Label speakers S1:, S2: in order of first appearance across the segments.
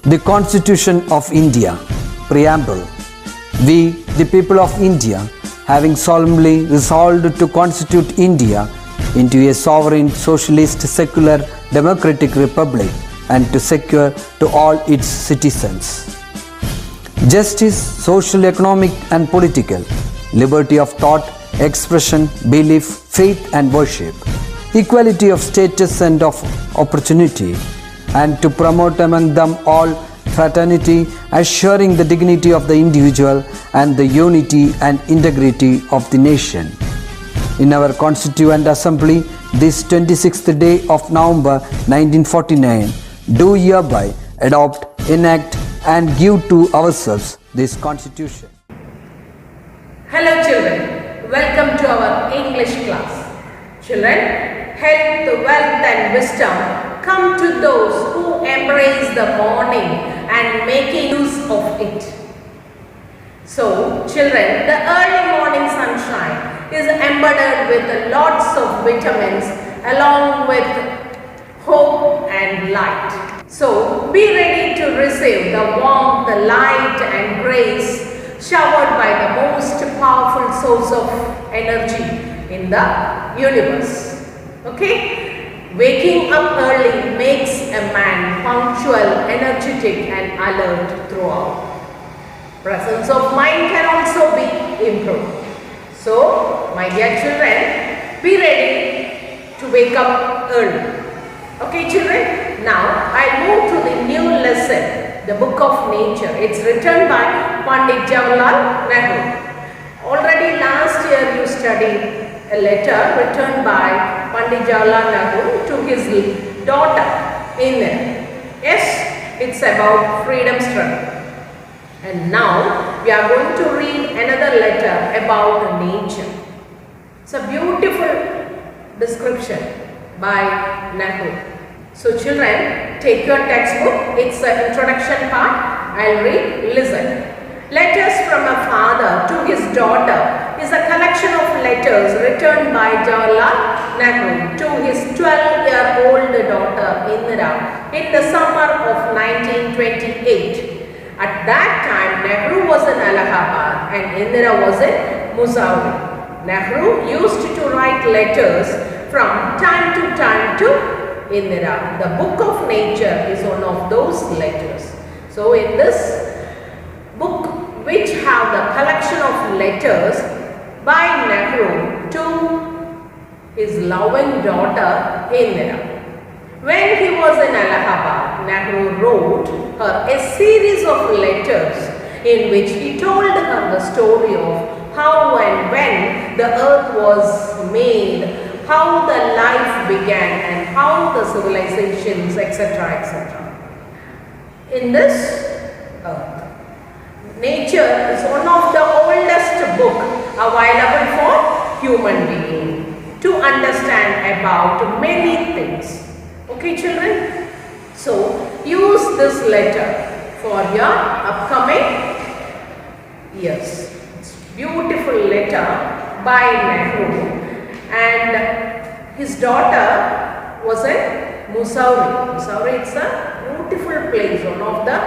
S1: The Constitution of India, Preamble. We, the people of India, having solemnly resolved to constitute India into a sovereign, socialist, secular, democratic republic and to secure to all its citizens justice, social, economic and political, liberty of thought, expression, belief, faith and worship, equality of status and of opportunity, and to promote among them all fraternity, assuring the dignity of the individual and the unity and integrity of the nation. In our Constituent Assembly, this 26th day of November 1949, do hereby adopt, enact and give to ourselves this Constitution.
S2: Hello children, welcome to our English class. Children, health, wealth and wisdom come to those who embrace the morning and making use of it. So children, the early morning sunshine is embedded with lots of vitamins along with hope and light. So be ready to receive the warmth, the light and grace showered by the most powerful source of energy in the universe. Okay? Waking up early makes a man punctual, energetic and alert throughout. Presence of mind can also be improved. So, my dear children, be ready to wake up early. Okay children, now I'll move to the new lesson, the Book of Nature. It's written by Pandit Jawaharlal Nehru. Already last year you studied a letter written by Pandit Jawaharlal Nehru to his daughter Indira. Yes, it's about freedom struggle. And now we are going to read another letter about nature. It's a beautiful description by Nehru. So children, take your textbook. It's the introduction part. I'll read. Listen. Letters from a father to his daughter is a collection of letters written by Jawaharlal Nehru to his 12-year-old daughter Indira in the summer of 1928. At that time, Nehru was in Allahabad and Indira was in Mussoorie. Nehru used to write letters from time to time to Indira. The Book of Nature is one of those letters. So in this book, which have the collection of letters by Nehru to his loving daughter Indira. When he was in Allahabad, Nehru wrote her a series of letters in which he told her the story of how and when the earth was made, how the life began and how the civilizations etc. etc. In this earth, nature is one of the oldest book available for human being to understand about many things. Okay children? So use this letter for your upcoming years. It's beautiful letter by Nehru. And his daughter was in Mussoorie. Mussoorie, it's a beautiful place, one of the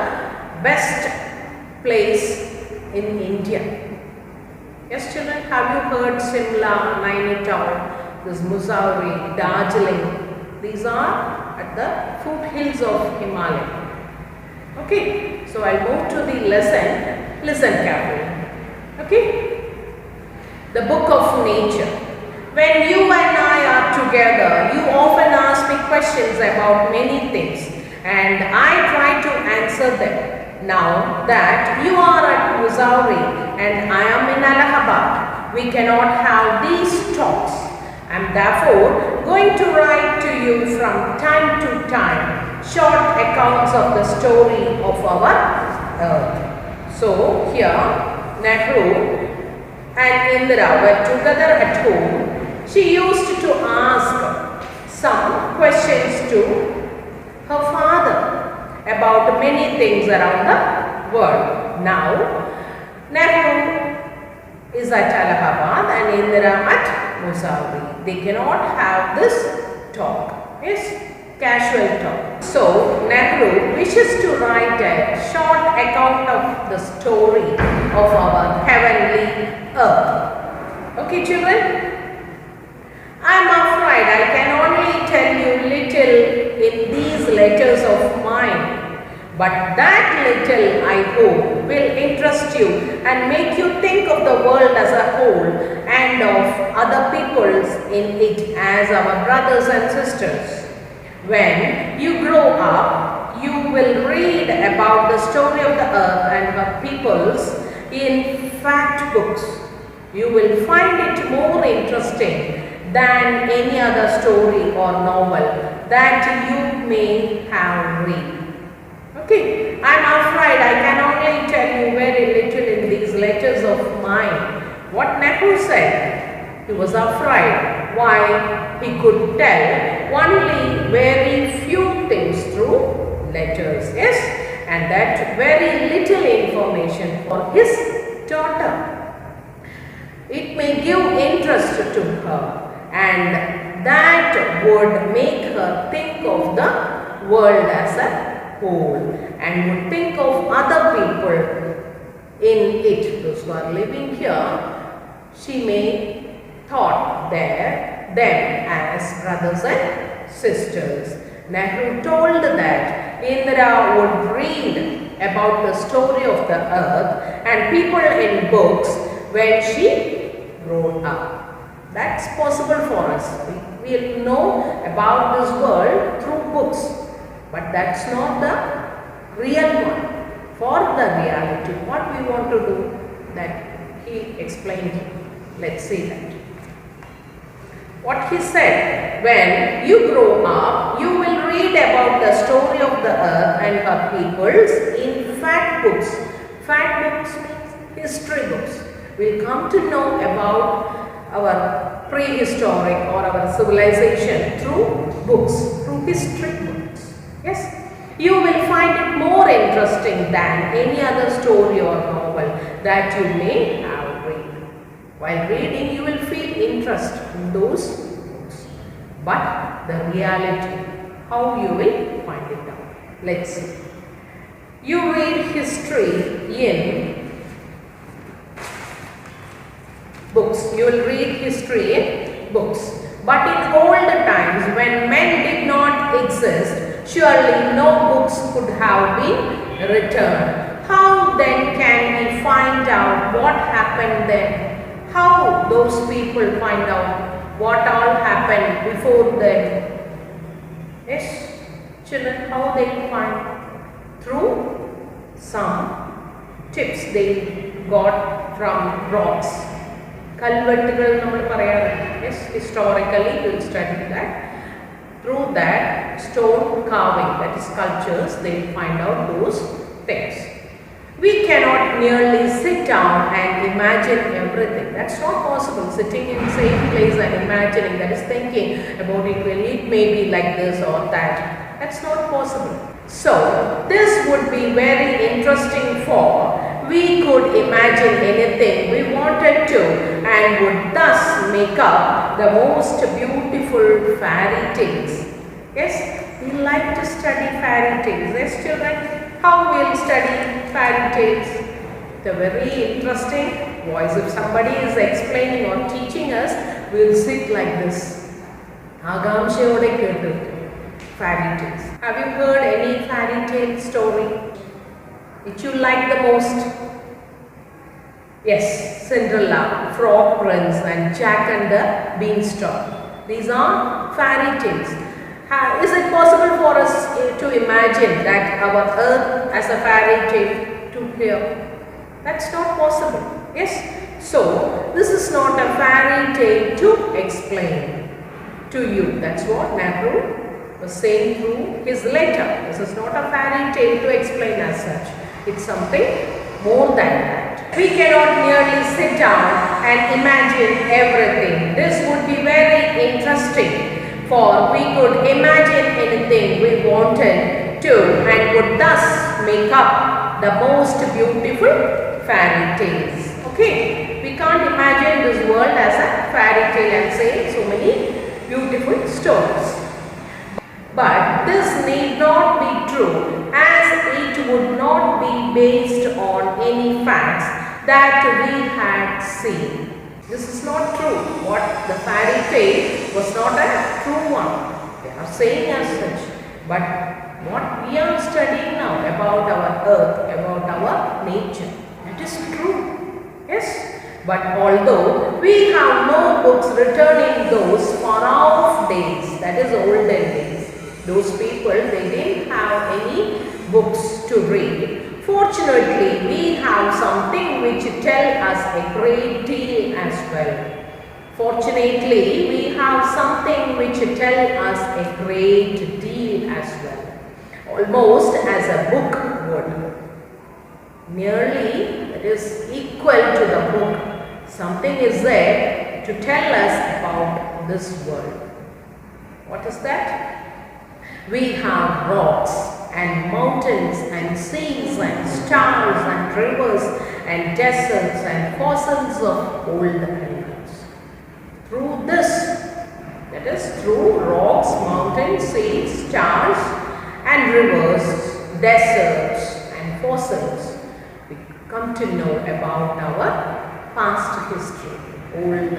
S2: best place in India. Yes children, have you heard Shimla, Nainital, this Mussoorie, Darjeeling? These are at the foothills of Himalaya. Okay, so I'll move to the lesson. Listen carefully. Okay, the Book of Nature. When you and I are together, you often ask me questions about many things and I try to answer them. Now that you are at Mussoorie and I am in Allahabad, we cannot have these talks. I am therefore going to write to you from time to time short accounts of the story of our earth. So here Nehru and Indira were together at home. She used to ask some questions to her father about many things around the world. Now, Nehru is at Allahabad and Indira at Mussoorie. They cannot have this talk. Yes. casual talk. So, Nehru wishes to write a short account of the story of our heavenly earth. Okay, children? I am afraid I can only tell you little in these letters of mine. But that little, I hope, will interest you and make you think of the world as a whole and of other peoples in it as our brothers and sisters. When you grow up, you will read about the story of the earth and her peoples in fact books. You will find it more interesting than any other story or novel that you may have read. Okay, I am afraid I can only tell you very little in these letters of mine. What Nehru said, he was afraid why he could tell only very few things through letters, yes, and that very little information for his daughter. It may give interest to her, and that would make her think of the world as a whole and would think of other people in it, those who are living here. She may thought them as brothers and sisters. Nehru told that Indra would read about the story of the earth and people in books when she grew up. That's possible for us. We will know about this world through books. But that's not the real one. For the reality, what we want to do, that he explained. Let's see that. What he said, when you grow up, you will read about the story of the earth and her peoples in fact books. Fact books means history books. We'll come to know about our prehistoric or our civilization through books, through history books. Yes, you will find it more interesting than any other story or novel that you may have read. While reading, you will feel interest in those books. But the reality, how you will find it out. Let's see. You read history in books. You will read history in books. But in old times, when men did not exist, surely no books could have been written. How then can we find out what happened then? How those people find out what all happened before them? Yes, children, how they find? Through some tips they got from rocks. Kalvattugal nammal parayarundi. Yes, historically we will study that. Through that stone carving, that is sculptures, they find out those things. We cannot merely sit down and imagine everything. That's not possible. Sitting in the same place and imagining, that is thinking about it, well, it may be like this or that. That's not possible. So, this would be very interesting for we could imagine anything we wanted to and would thus make up the most beautiful fairy tales. Yes, we like to study fairy tales. Yes, children, how we will study fairy tales? The very interesting voice. If somebody is explaining or teaching us, we will sit like this. Agamshayode kettu fairy tales. Have you heard any fairy tale story which you like the most? Yes, Cinderella, Frog Prince and Jack and the Beanstalk. These are fairy tales. Is it possible for us to imagine that our earth as a fairy tale to hear? That's not possible. Yes. So, this is not a fairy tale to explain to you. That's what Nehru was saying through his letter. This is not a fairy tale to explain as such. It's something more than that. We cannot merely sit down and imagine everything. This would be very interesting, for we could imagine anything we wanted to and would thus make up the most beautiful fairy tales. Okay, we can't imagine this world as a fairy tale and say so many beautiful stories. But this need not be true, as it would not be based on any facts that we had seen. This is not true. What the fairy tale was not a true one. They are saying as such. But what we are studying now about our earth, about our nature, that is true. Yes. But although we have no books written in those far off days, that is olden days, those people, they didn't have any books to read. Fortunately, we have something which tell us a great deal as well. Fortunately, we have something which tell us a great deal as well. Almost as a book would. Nearly, that is equal to the book. Something is there to tell us about this world. What is that? We have rocks and mountains and seas and stars and rivers and deserts and fossils of old animals. Through this, that is through rocks, mountains, seas, stars and rivers, deserts and fossils, we come to know about our past history, old,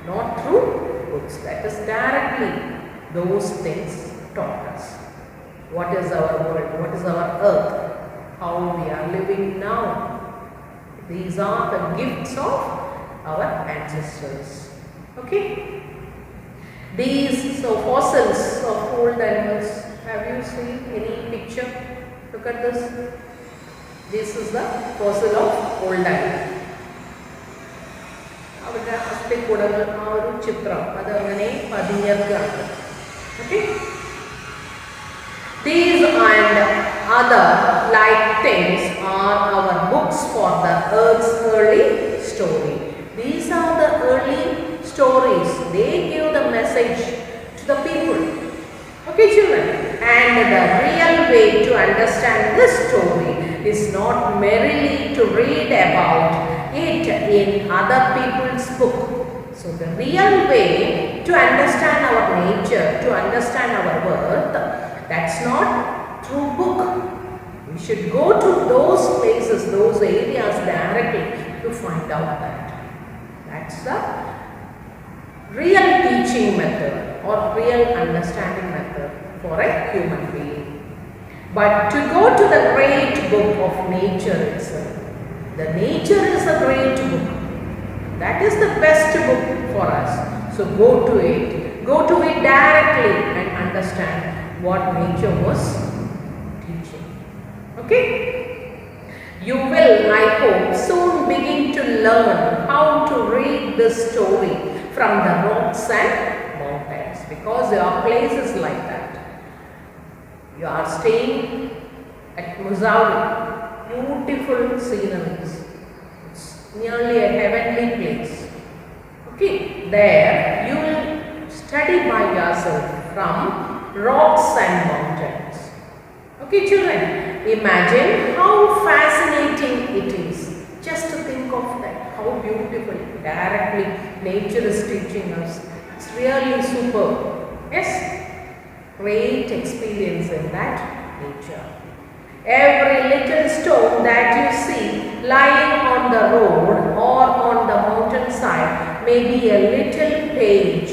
S2: not through books, that is directly those things taught us. What is our world? What is our earth? How we are living now? These are the gifts of our ancestors. Okay? These fossils of old animals, have you seen any picture? Look at this. This is the fossil of old animal. അവരുടെ അസ്ഥികൂടങ്ങൾ ആ ഒരു ചിത്രം അത് അങ്ങനെ പതിഞ്ഞേർക്കാണ്. Okay? These and other like things are our books for the earth's early story. These are the early stories. They give the message to the people. Okay, children? And the real way to understand this story is not merely to read about it in other people's book. So the real way to understand our nature, to understand our earth, that's not through book. We should go to those places, those areas directly to find out that. That's the real teaching method or real understanding method for a human being. But to go to the great book of nature itself, the nature is a great book. That is the best book for us. So go to it directly and understand what nature was teaching. Okay? You will, I hope, soon begin to learn how to read this story from the rocks and mountains, because there are places like that. You are staying at Missouri, beautiful sceneries. It's nearly a heavenly place. Okay, there you will study by yourself from rocks and mountains. Okay, children, imagine how fascinating it is. Just to think of that, how beautiful directly nature is teaching us. It's really superb. Yes, great experience in that nature. Every little stone that you see lying on the road or on the mountainside may be a little page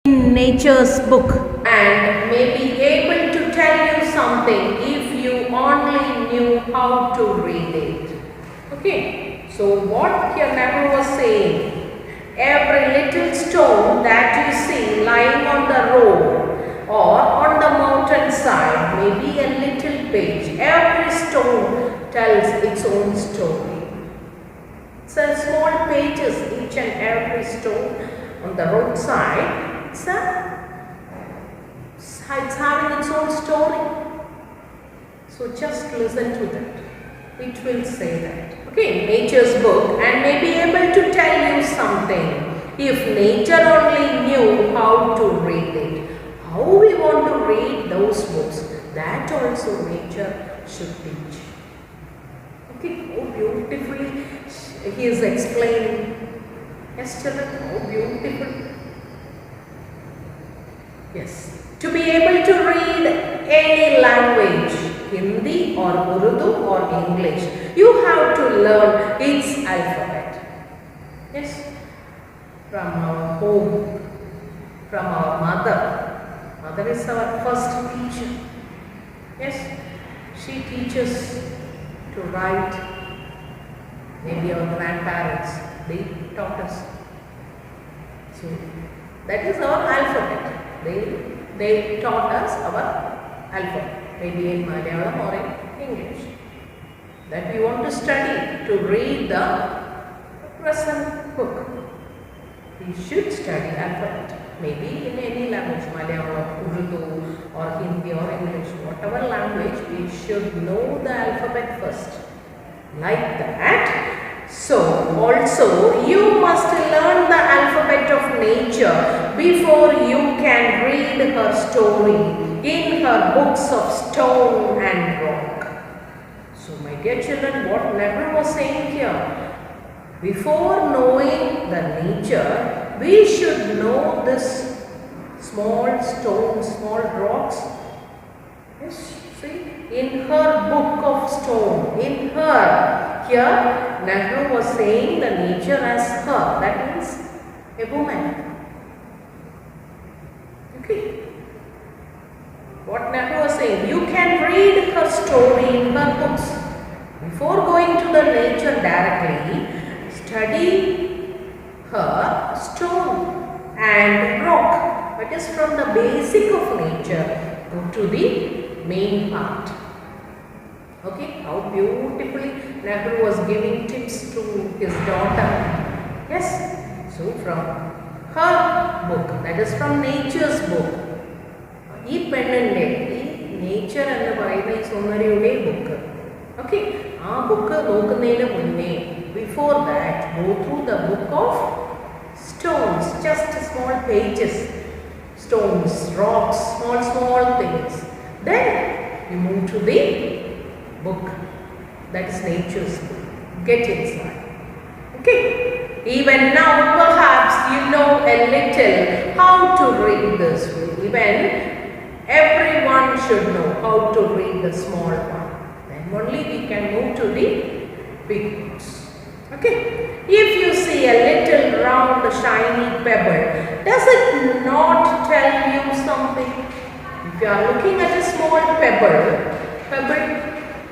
S2: in nature's book and may be able to tell you something if you only knew how to read it. Okay, so what here Nebu was saying, every little stone that you see lying on the road or on the mountainside may be a little page. Every stone tells its own story. It's a small pages, each and every stone on the roadside. It's having its own story. So just listen to that. It will say that. Okay, nature's book and may be able to tell you something if nature only knew how to read it. How we want to read those books, that also nature should teach. Okay, how beautifully he is explaining. Yes, children, how beautiful. Yes, to be able to read any language, Hindi or Urdu or English, you have to learn its alphabet. Yes, from our home, from our mother. Mother is our first teacher. Yes, she teaches to write. Maybe our grandparents, they taught us. So that is our alphabet. They taught us our alphabet, maybe in Malayalam or in English. That we want to study, to read the present book. We should study alphabet, maybe in any language, Malayalam, Urdu or Hindi or English, whatever language, we should know the alphabet first. Like that. So also you must learn the alphabet of nature before you can read her story in her books of stone and rock. So my dear children, what Nehru was saying here, before knowing the nature, we should know this small stones, small rocks. Yes, see, in her book of stone, in her, here Nehru was saying the nature as her, that means a woman. Okay. What Nehru was saying, you can read her story in her books. Before going to the nature directly, study her stone and rock. That is from the basic of nature, go to the main part. Okay, how beautifully Nehru was giving tips to his daughter. Yes, so from her book, that is from nature's book. ഈ പെണ്ണിൻ്റെ ഈ nature എന്ന് പറയുന്ന ഈ സുന്ദരിയുടെ book, okay, ആ book നോക്കുന്നതിന് മുന്നേ, before that go through the book of stones, just small pages, stones, rocks, small things. Then you move to the book, that is nature's book. Get inside. Okay. Even now perhaps you know a little how to read this. Even everyone should know how to read the small one. Then only we can move to the big books. Okay. If you see a little round shiny pebble, does it not tell you something? If you are looking at a small pebble,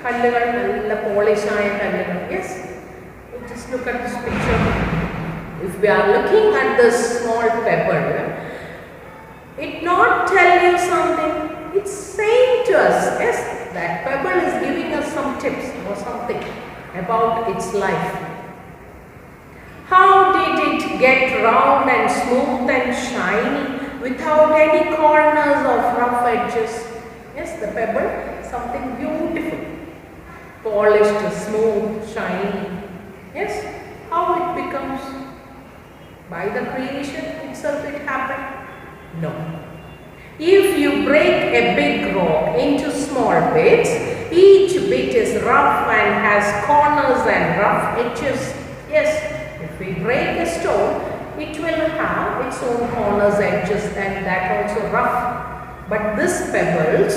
S2: kallugal nalla polish aaya kallugal. Yes, just look at this picture. If we are looking at this small pebble, it not tell you something. It's saying to us, yes, that pebble is giving us some tips or something about its life. How did it get round and smooth and shiny without any corners of rough edges? Yes, the pebble, something beautiful, polished, smooth, shiny. Yes, how it becomes? By the creation itself it happened? No. If you break a big rock into small bits, each bit is rough and has corners and rough edges. Yes, if we break a stone, it will have its own corners, edges, and that also rough. But these pebbles,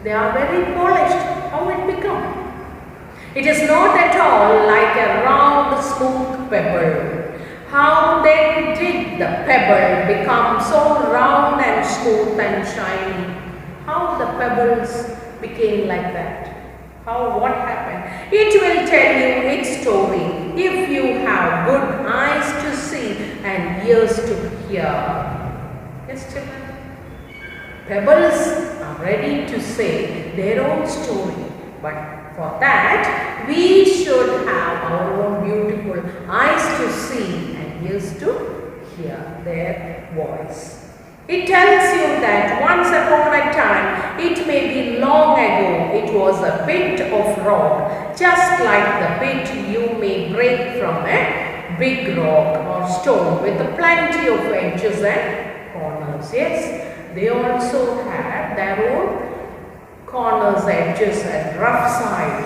S2: they are very polished. How it become? It is not at all like a round, smooth pebble. How then did the pebble become so round and smooth and shiny? How the pebbles became like that? How, what happened? It will tell you its story if you have good eyes to see and ears to hear. Yes, children? Pebbles are ready to say their own story, but for that we should have our own beautiful eyes to see and ears to hear their voice. It tells you that once upon a time, it may be long ago, it was a bit of rock, just like the bit you may break from a big rock or stone with plenty of edges and corners. Yes, they also had their own corners, edges and rough side,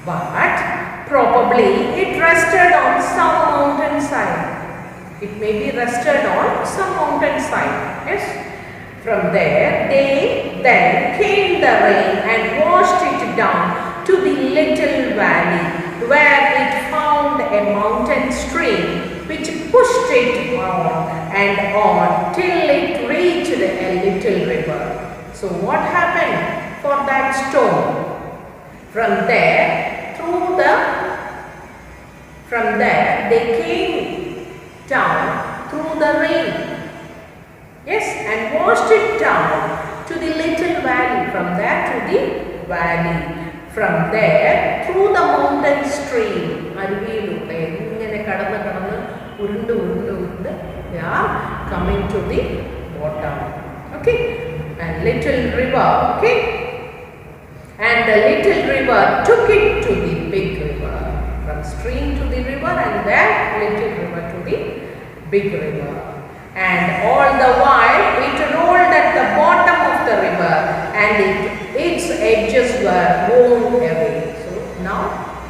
S2: but probably it rested on some mountainside. It may be rested on some mountainside. Yes, from there they Then came the rain and washed it down to the little valley, where it found a mountain stream, which pushed it on and on till it reached a little river. So what happened for that stone? From there they came down through the rain. Yes, and washed it down to the little valley. From there to the valley. From there through the mountain stream. They are coming to the bottom. Okay, and little river. Okay, and the little river took it to the big river. From stream to the river, and that little river to the big river. And all the while it rolled at the bottom of the river, and its edges were worn away. So now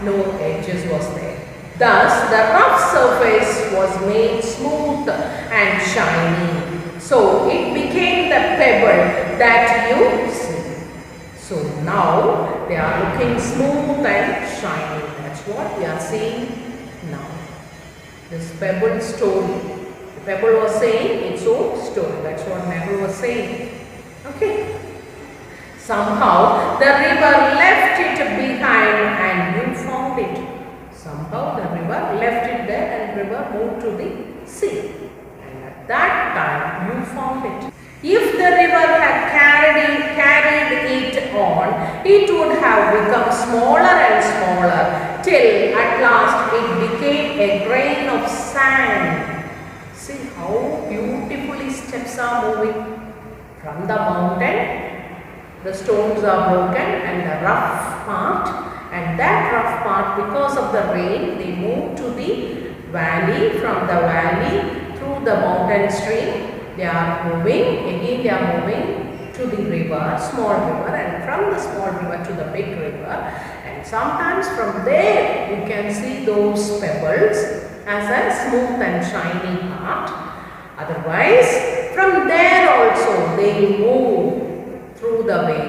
S2: no edges was there. Thus the rough surface was made smooth and shiny. So it became the pebble that you see. So now they are looking smooth and shiny. That's what we are seeing now. This pebble story. The pebble was saying its own story. That's what Nehru was saying. Okay. Somehow the river left it behind and you found it. Somehow the river left it there and river moved to the sea. And at that time you found it. If the river had carried it on, it would have become smaller and smaller till at last it became a grain of sand. See how beautifully steps are moving from the mountain. The stones are broken and the rough part, and that rough part, because of the rain, they move to the valley. From the valley through the mountain stream, they are moving, again they are moving to the river, small river, and from the small river to the big river. And sometimes from there you can see those pebbles as a smooth and shiny part. Otherwise, from there also they move through the way.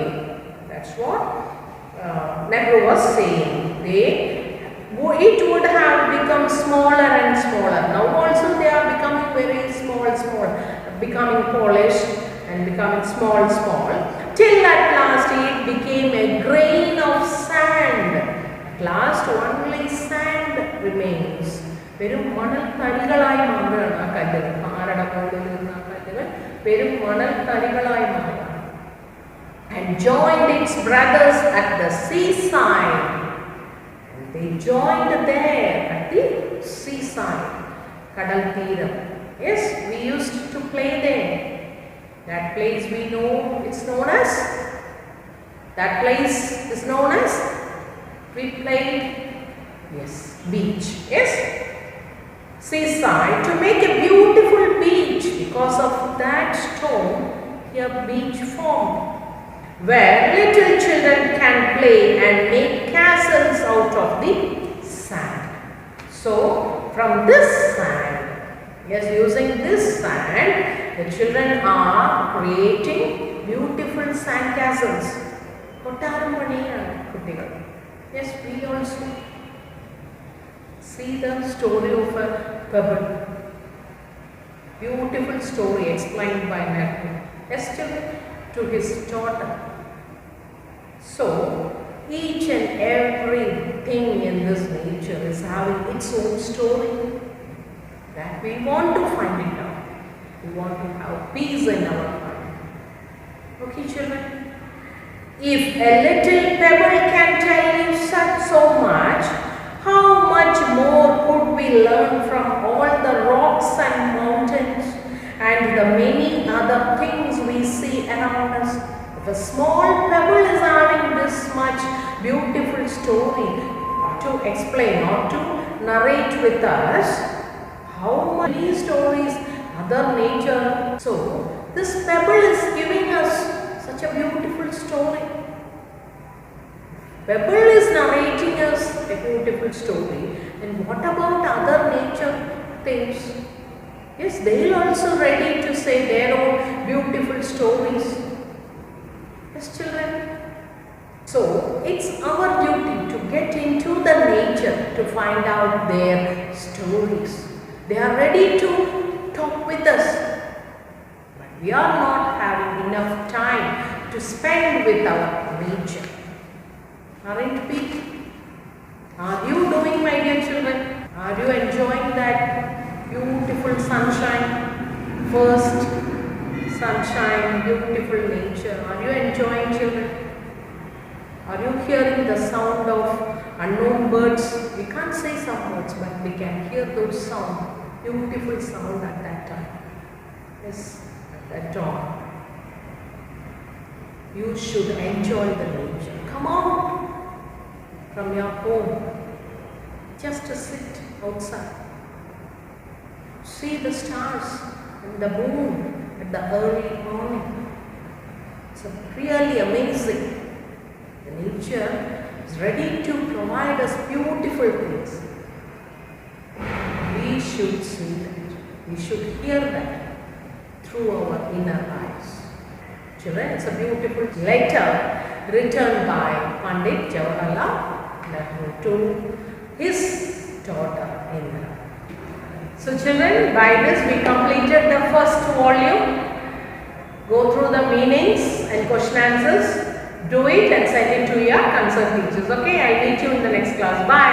S2: That's what Nehru was saying. It would have become smaller and smaller. Now also they are becoming very small, becoming polished and becoming small, till at last it became a grain of sand. At last only sand remains. വെറും മണൽ തരികളായി മാറുകയാണ് ആ കല്ലുകൾ. പാറയുടെ മുകളിൽ നിന്ന് ആ കല്ലുകൾ വെറും മണൽ തരികളായി മാറുകയാണ്. And joined its brothers at the seaside. And they joined there at the seaside. Kadal Teeram. Yes, we used to play there. That place we know, it's known as, that place is known as, we played, yes, beach. Yes, seaside, to make a beautiful beach. Because of that stone, here beach formed, where little children can play and make castles out of the sand. So from this sand, yes, using this sand, the children are creating beautiful sand castles. Yes, we also see the story of a pebble. Beautiful story explained by Nehru yesterday to his daughter. So, each and everything in this nature is having its own story that we want to find it out. We want to have peace in our mind. Okay, children? If a little pebble can tell you so much, how much more could we learn from all the rocks and mountains and the many other things we see around us? If a small pebble is having this much beautiful story to explain or to narrate with us, how many stories, other nature. So, this pebble is giving us such a beautiful story. Pebble is narrating us a beautiful story. And what about other nature things? Yes, they are also ready to say their own beautiful stories. Yes, children. So, it's our duty to get into the nature to find out their stories. They are ready to talk with us, but we are not having enough time to spend with our nature. Aren't we? Are you doing, my dear children? Are you enjoying that beautiful sunshine? First sunshine, beautiful nature. Are you enjoying, children? Are you hearing the sound of unknown birds? We can't say some words, but we can hear those sounds. Beautiful sound at that time. Yes, at that dawn. You should enjoy the nature. Come out from your home. Just to sit outside. See the stars and the moon at the early morning. It's really amazing. The nature is ready to provide us beautiful things. We should see that. We should hear that through our inner eyes. Children, it's a beautiful letter written by Pandit Jawaharlal Nehru to his daughter Indira. So children, by this we completed the first volume. Go through the meanings and question answers. Do it and send it to your concerned teachers. Okay, I'll meet you in the next class. Bye.